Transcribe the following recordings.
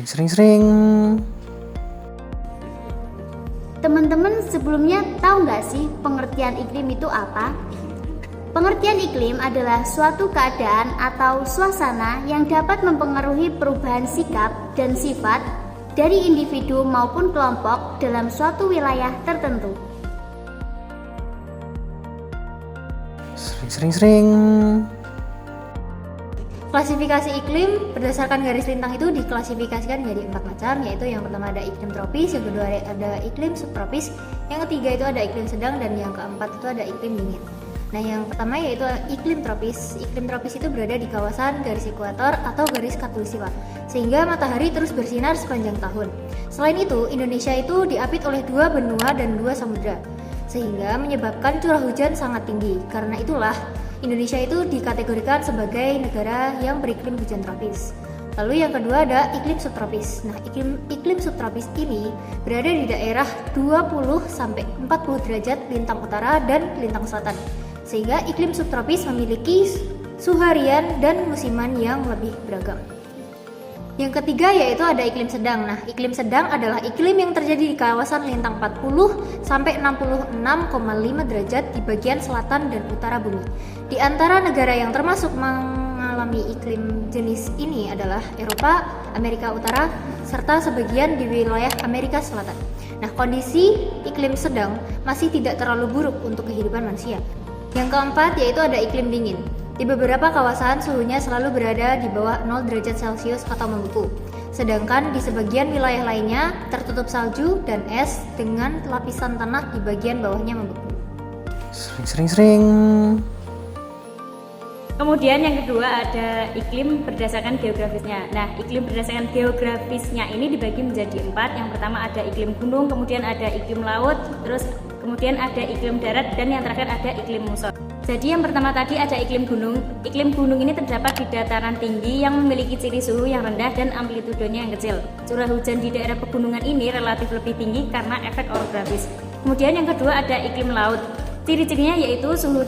Sering. Teman-teman sebelumnya tahu nggak sih pengertian iklim itu apa? Pengertian iklim adalah suatu keadaan atau suasana yang dapat mempengaruhi perubahan sikap dan sifat dari individu maupun kelompok dalam suatu wilayah tertentu. Sering. Klasifikasi iklim berdasarkan garis lintang itu diklasifikasikan menjadi 4 macam, yaitu yang pertama ada iklim tropis, yang kedua ada iklim subtropis, yang ketiga itu ada iklim sedang, dan yang keempat itu ada iklim dingin. Nah, yang pertama yaitu iklim tropis. Iklim tropis itu berada di kawasan garis ekuator atau garis khatulistiwa, sehingga matahari terus bersinar sepanjang tahun. Selain itu, Indonesia itu diapit oleh 2 benua dan 2 samudra, sehingga menyebabkan curah hujan sangat tinggi. Karena itulah Indonesia itu dikategorikan sebagai negara yang beriklim hujan tropis. Lalu yang kedua ada iklim subtropis. Nah, iklim subtropis ini berada di daerah 20 sampai 40 derajat lintang utara dan lintang selatan. Sehingga iklim subtropis memiliki suhu harian dan musiman yang lebih beragam. Yang ketiga yaitu ada iklim sedang. Nah, iklim sedang adalah iklim yang terjadi di kawasan lintang 40 sampai 66,5 derajat di bagian selatan dan utara bumi. Di antara negara yang termasuk mengalami iklim jenis ini adalah Eropa, Amerika Utara, serta sebagian di wilayah Amerika Selatan. Nah, kondisi iklim sedang masih tidak terlalu buruk untuk kehidupan manusia. Yang keempat yaitu ada iklim dingin. Di beberapa kawasan suhunya selalu berada di bawah 0 derajat Celcius atau membeku. Sedangkan di sebagian wilayah lainnya tertutup salju dan es dengan lapisan tanah di bagian bawahnya membeku. Sering. Kemudian yang kedua ada iklim berdasarkan geografisnya. Nah, iklim berdasarkan geografisnya ini dibagi menjadi 4. Yang pertama ada iklim gunung, kemudian ada iklim laut, terus kemudian ada iklim darat, dan yang terakhir ada iklim muson. Jadi yang pertama tadi ada iklim gunung. Iklim gunung ini terdapat di dataran tinggi yang memiliki ciri suhu yang rendah dan amplitudenya yang kecil. Curah hujan di daerah pegunungan ini relatif lebih tinggi karena efek orografis. Kemudian yang kedua ada iklim laut. Ciri-cirinya yaitu suhu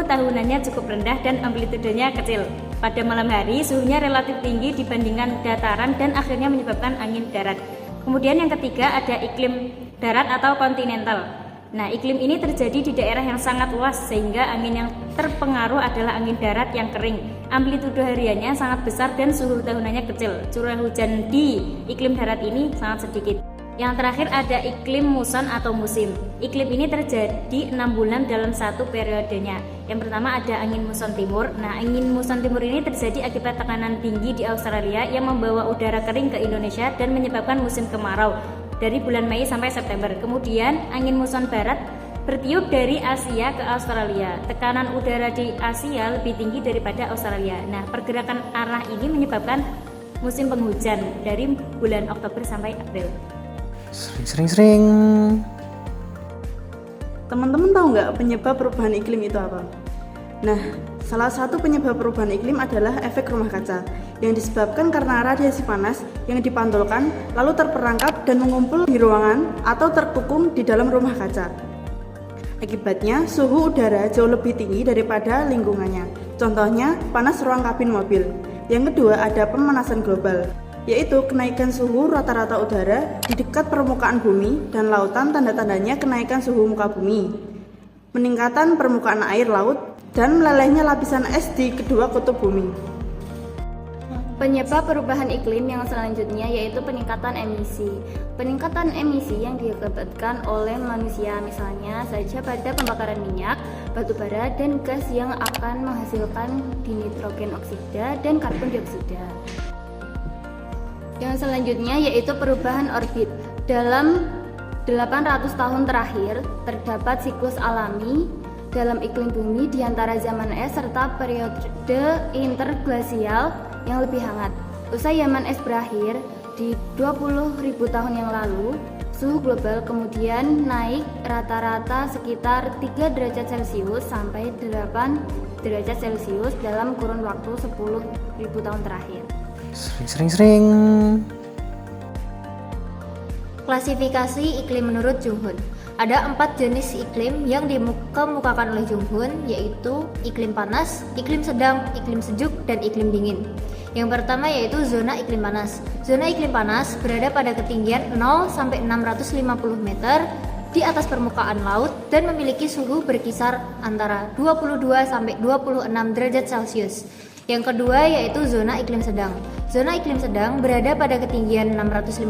tahunannya cukup rendah dan amplitudenya kecil. Pada malam hari suhunya relatif tinggi dibandingkan dataran dan akhirnya menyebabkan angin darat. Kemudian yang ketiga ada iklim darat atau kontinental. Nah, iklim ini terjadi di daerah yang sangat luas sehingga angin yang terpengaruh adalah angin darat yang kering. Amplitudo hariannya sangat besar dan suhu tahunannya kecil. Curah hujan di iklim darat ini sangat sedikit. Yang terakhir ada iklim muson atau musim. Iklim ini terjadi 6 bulan dalam satu periodenya. Yang pertama ada angin muson timur. Nah, angin muson timur ini terjadi akibat tekanan tinggi di Australia yang membawa udara kering ke Indonesia dan menyebabkan musim kemarau dari bulan Mei sampai September. Kemudian angin muson barat bertiup dari Asia ke Australia. Tekanan udara di Asia lebih tinggi daripada Australia. Nah, pergerakan arah ini menyebabkan musim penghujan dari bulan Oktober sampai April. Sering. Teman-teman tahu nggak penyebab perubahan iklim itu apa? Nah, salah satu penyebab perubahan iklim adalah efek rumah kaca yang disebabkan karena radiasi panas yang dipantulkan lalu terperangkap dan mengumpul di ruangan atau terkukung di dalam rumah kaca. Akibatnya, suhu udara jauh lebih tinggi daripada lingkungannya. Contohnya, panas ruang kabin mobil. Yang kedua, ada pemanasan global, yaitu kenaikan suhu rata-rata udara di dekat permukaan bumi dan lautan, tanda-tandanya kenaikan suhu muka bumi. Peningkatan permukaan air laut dan melelehnya lapisan es di kedua kutub bumi. Penyebab perubahan iklim yang selanjutnya yaitu peningkatan emisi. Peningkatan emisi yang diakibatkan oleh manusia misalnya saja pada pembakaran minyak, batu bara, dan gas yang akan menghasilkan dinitrogen oksida dan karbon dioksida. Yang selanjutnya yaitu perubahan orbit. Dalam 800 tahun terakhir terdapat siklus alami dalam iklim bumi di antara zaman es serta periode interglasial yang lebih hangat. Usai zaman es berakhir di 20.000 tahun yang lalu, suhu global kemudian naik rata-rata sekitar 3 derajat Celcius sampai 8 derajat Celcius dalam kurun waktu 10.000 tahun terakhir. Sering. Klasifikasi iklim menurut Junghun. Ada 4 jenis iklim yang dikemukakan oleh Jung Hoon, yaitu iklim panas, iklim sedang, iklim sejuk, dan iklim dingin. Yang pertama yaitu zona iklim panas. Zona iklim panas berada pada ketinggian 0 sampai 650 meter di atas permukaan laut dan memiliki suhu berkisar antara 22 sampai 26 derajat Celcius. Yang kedua yaitu zona iklim sedang. Zona iklim sedang berada pada ketinggian 650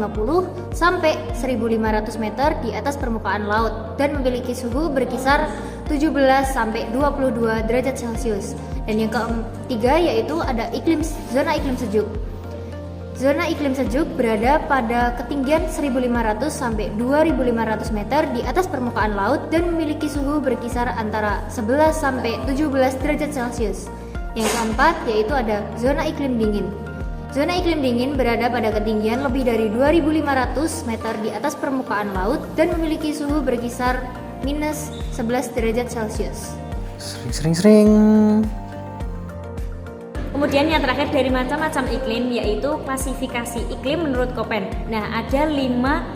sampai 1500 meter di atas permukaan laut dan memiliki suhu berkisar 17 sampai 22 derajat Celcius. Dan yang ketiga yaitu ada zona iklim sejuk. Zona iklim sejuk berada pada ketinggian 1500 sampai 2500 meter di atas permukaan laut dan memiliki suhu berkisar antara 11 sampai 17 derajat Celcius. Yang keempat yaitu ada zona iklim dingin. Zona iklim dingin berada pada ketinggian lebih dari 2500 meter di atas permukaan laut dan memiliki suhu berkisar minus 11 derajat Celcius. Sering. Kemudian yang terakhir dari macam-macam iklim yaitu klasifikasi iklim menurut Köppen. Nah, ada 5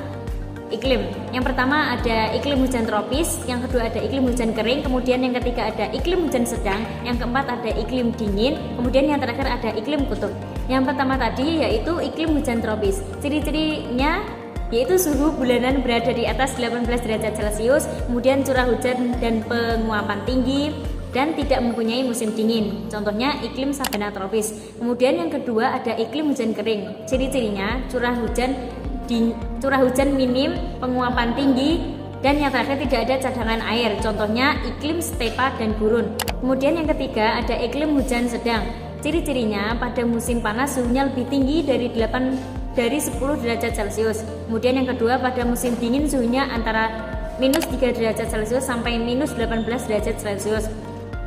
iklim. Yang pertama ada iklim hujan tropis, yang kedua ada iklim hujan kering, kemudian yang ketiga ada iklim hujan sedang, yang keempat ada iklim dingin, kemudian yang terakhir ada iklim kutub. Yang pertama tadi yaitu iklim hujan tropis. Ciri-cirinya yaitu suhu bulanan berada di atas 18 derajat Celcius, kemudian curah hujan dan penguapan tinggi, dan tidak mempunyai musim dingin. Contohnya iklim sabana tropis. Kemudian yang kedua ada iklim hujan kering. Ciri-cirinya curah hujan minim, penguapan tinggi, dan yang terakhir tidak ada cadangan air. Contohnya iklim stepa dan gurun. Kemudian yang ketiga ada iklim hujan sedang. Ciri-cirinya pada musim panas suhunya lebih tinggi dari 10 derajat Celcius. Kemudian yang kedua pada musim dingin suhunya antara minus 3 derajat Celcius sampai minus 18 derajat Celcius.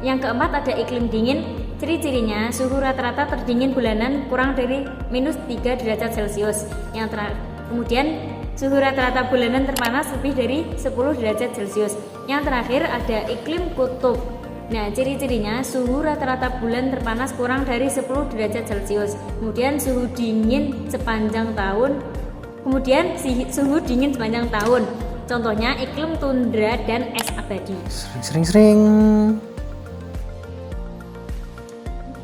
Yang keempat ada iklim dingin. Ciri-cirinya suhu rata-rata terdingin bulanan kurang dari minus 3 derajat Celcius. Kemudian suhu rata-rata bulanan terpanas lebih dari 10 derajat Celcius. Yang terakhir ada iklim kutub. Nah, ciri-cirinya suhu rata-rata bulan terpanas kurang dari 10 derajat Celcius. Kemudian suhu dingin sepanjang tahun. Contohnya iklim tundra dan es abadi. Sering.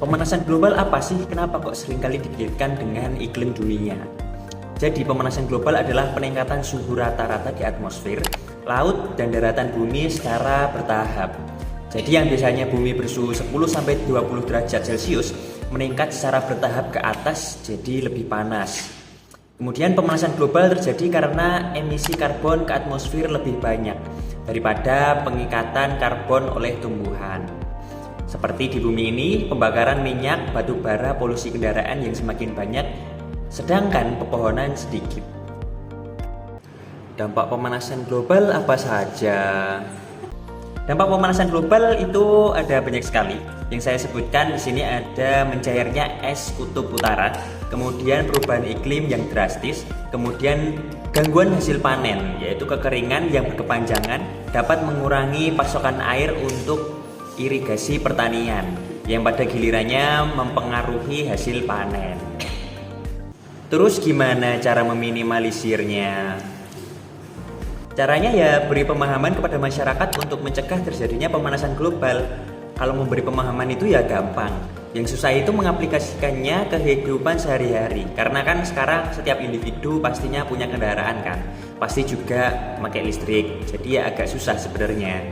Pemanasan global apa sih? Kenapa kok seringkali dikaitkan dengan iklim dunia? Jadi pemanasan global adalah peningkatan suhu rata-rata di atmosfer, laut, dan daratan bumi secara bertahap. Jadi yang biasanya bumi bersuhu 10-20 derajat Celcius meningkat secara bertahap ke atas jadi lebih panas. Kemudian pemanasan global terjadi karena emisi karbon ke atmosfer lebih banyak daripada pengikatan karbon oleh tumbuhan. Seperti di bumi ini, pembakaran minyak, batu bara, polusi kendaraan yang semakin banyak, sedangkan pepohonan sedikit. Dampak pemanasan global apa saja? Dampak pemanasan global itu ada banyak sekali. Yang saya sebutkan di sini ada mencairnya es kutub utara, kemudian perubahan iklim yang drastis, kemudian gangguan hasil panen, yaitu kekeringan yang berkepanjangan dapat mengurangi pasokan air untuk irigasi pertanian yang pada gilirannya mempengaruhi hasil panen. Terus gimana cara meminimalisirnya? Caranya ya beri pemahaman kepada masyarakat untuk mencegah terjadinya pemanasan global. Kalau memberi pemahaman itu ya gampang. Yang susah itu mengaplikasikannya ke kehidupan sehari-hari. Karena kan sekarang setiap individu pastinya punya kendaraan kan. Pasti juga pakai listrik. Jadi ya agak susah sebenarnya.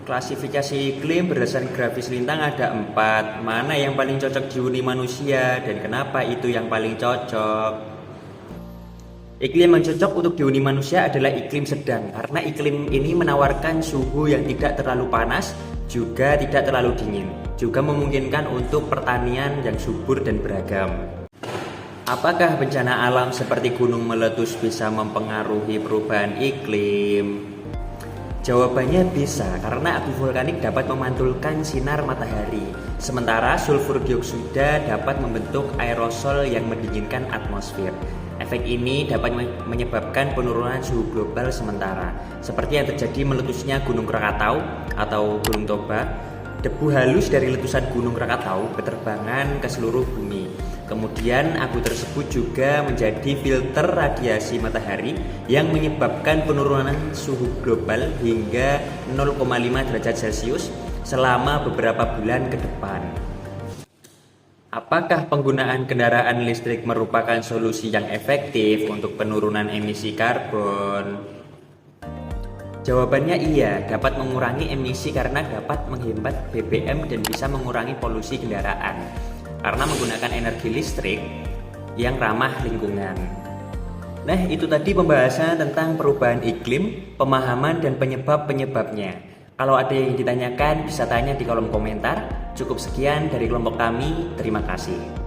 Klasifikasi iklim berdasarkan grafis lintang ada 4. Mana yang paling cocok dihuni manusia dan kenapa itu yang paling cocok? Iklim yang cocok untuk dihuni manusia adalah iklim sedang, karena iklim ini menawarkan suhu yang tidak terlalu panas, juga tidak terlalu dingin, juga memungkinkan untuk pertanian yang subur dan beragam. Apakah bencana alam seperti gunung meletus bisa mempengaruhi perubahan iklim? Jawabannya bisa, karena abu vulkanik dapat memantulkan sinar matahari, sementara sulfur dioksida dapat membentuk aerosol yang mendinginkan atmosfer. Efek ini dapat menyebabkan penurunan suhu global sementara, seperti yang terjadi meletusnya Gunung Krakatau atau Gunung Toba. Debu halus dari letusan Gunung Krakatau berterbangan ke seluruh bumi. Kemudian abu tersebut juga menjadi filter radiasi matahari yang menyebabkan penurunan suhu global hingga 0,5 derajat Celcius selama beberapa bulan ke depan. Apakah penggunaan kendaraan listrik merupakan solusi yang efektif untuk penurunan emisi karbon? Jawabannya iya, dapat mengurangi emisi karena dapat menghemat BBM dan bisa mengurangi polusi kendaraan karena menggunakan energi listrik yang ramah lingkungan. Nah, itu tadi pembahasan tentang perubahan iklim, pemahaman dan penyebab-penyebabnya. Kalau ada yang ditanyakan bisa tanya di kolom komentar. Cukup sekian dari kelompok kami, terima kasih.